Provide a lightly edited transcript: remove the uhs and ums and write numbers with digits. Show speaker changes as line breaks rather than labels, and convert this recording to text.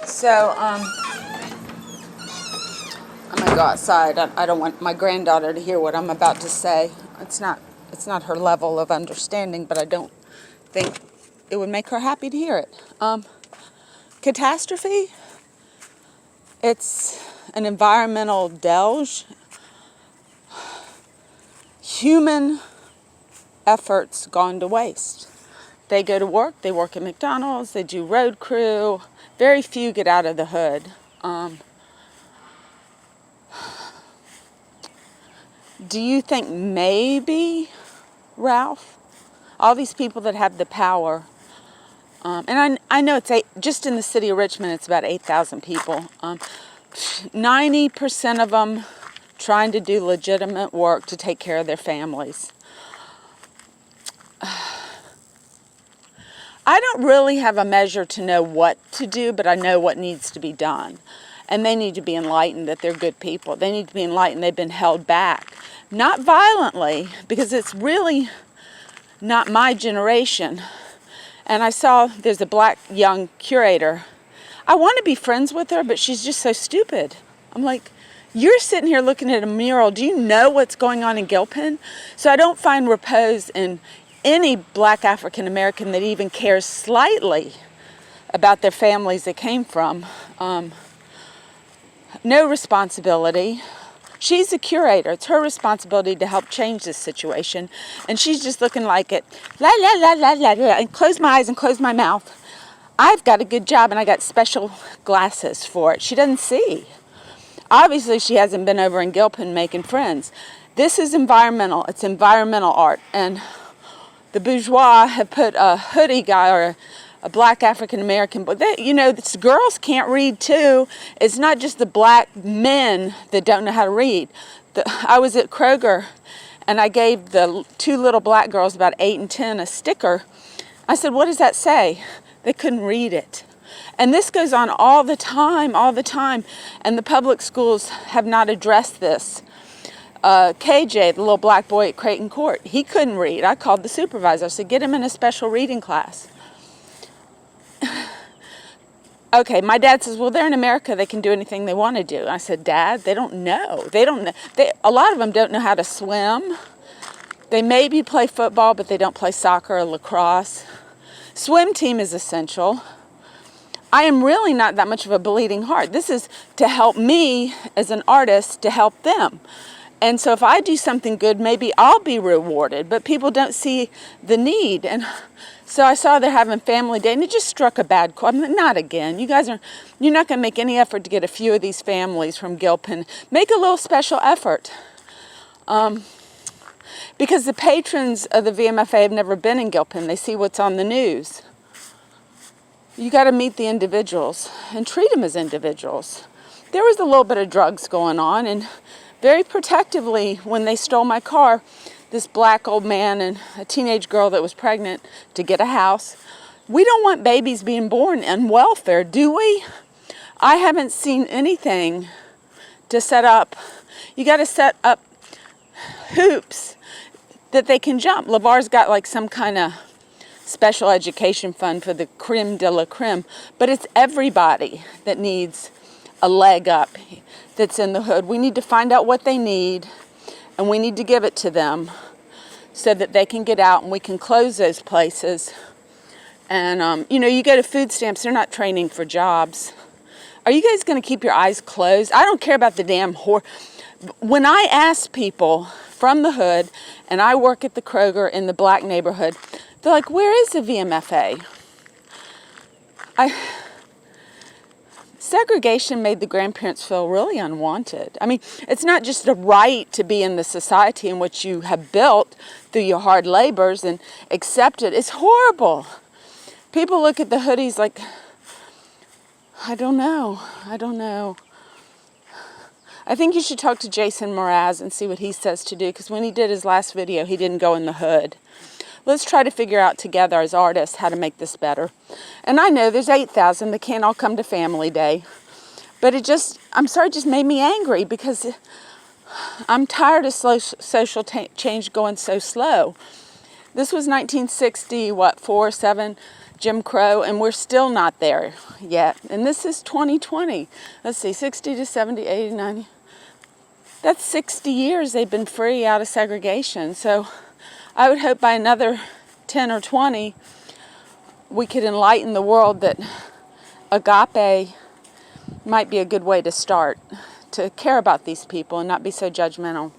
So, I'm gonna go outside. I don't want my granddaughter to hear what I'm about to say. It's not her level of understanding, but I don't think it would make her happy to hear it. Catastrophe, it's an environmental deluge. Human efforts gone to waste. They go to work, they work at McDonald's, they do road crew. Very few get out of the hood. Do you think maybe, Ralph, all these people that have the power, and I know just in the city of Richmond, it's about 8,000 people. 90% of them trying to do legitimate work to take care of their families. I don't really have a measure to know what to do, but I know what needs to be done. And they need to be enlightened that they're good people. They need to be enlightened they've been held back. Not violently, because it's really not my generation. And I saw there's a black young curator. I want to be friends with her, but she's just so stupid. I'm like, you're sitting here looking at a mural. Do you know what's going on in Gilpin? So I don't find repose in any black African American that even cares slightly about their families they came from. No responsibility. She's a curator. It's her responsibility to help change this situation. And she's just looking like it, la, la, la, la, la, la, and close my eyes and close my mouth. I've got a good job and I got special glasses for it. She doesn't see. Obviously, she hasn't been over in Gilpin making friends. This is environmental. It's environmental art. And the bourgeois have put a hoodie guy or a black African American, but the girls can't read too. It's not just the black men that don't know how to read. I was at Kroger and I gave the two little black girls, about 8 and 10, a sticker. I said, "What does that say?" They couldn't read it. And this goes on all the time. And the public schools have not addressed this. KJ, the little black boy at Creighton Court, he couldn't read. I called the supervisor. I said, "Get him in a special reading class." Okay, my dad says, "Well, they're in America. They can do anything they want to do." I said, "Dad, they don't know. A lot of them don't know how to swim. They maybe play football, but they don't play soccer or lacrosse. Swim team is essential. I am really not that much of a bleeding heart. This is to help me as an artist to help them. And so if I do something good, maybe I'll be rewarded, but people don't see the need." And so I saw they're having family day, and it just struck a bad chord. I'm like, not again. You're not going to make any effort to get a few of these families from Gilpin. Make a little special effort. Because the patrons of the VMFA have never been in Gilpin. They see what's on the news. You got to meet the individuals and treat them as individuals. There was a little bit of drugs going on, and very protectively, when they stole my car, this black old man and a teenage girl that was pregnant to get a house. We don't want babies being born on welfare, do we? I haven't seen anything to set up. You got to set up hoops that they can jump. LeVar's got like some kind of special education fund for the creme de la creme, but it's everybody that needs a leg up that's in the hood. We need to find out what they need, and we need to give it to them so that they can get out and we can close those places. And, you go to food stamps, they're not training for jobs. Are you guys going to keep your eyes closed? I don't care about the damn When I ask people from the hood, and I work at the Kroger in the black neighborhood, they're like, "Where is the VMFA?" Segregation made the grandparents feel really unwanted. I mean, it's not just a right to be in the society in which you have built through your hard labors and accept it. It's horrible. People look at the hoodies like, I don't know. I think you should talk to Jason Mraz and see what he says to do, because when he did his last video, he didn't go in the hood. Let's try to figure out together as artists how to make this better. And I know there's 8,000 that can't all come to Family Day. But it just made me angry, because I'm tired of social change going so slow. This was 1960, 4, 7. Jim Crow, and we're still not there yet. And this is 2020. Let's see, 60 to 70, 80, 90. That's 60 years they've been free out of segregation. So I would hope by another 10 or 20, we could enlighten the world that agape might be a good way to start, to care about these people and not be so judgmental.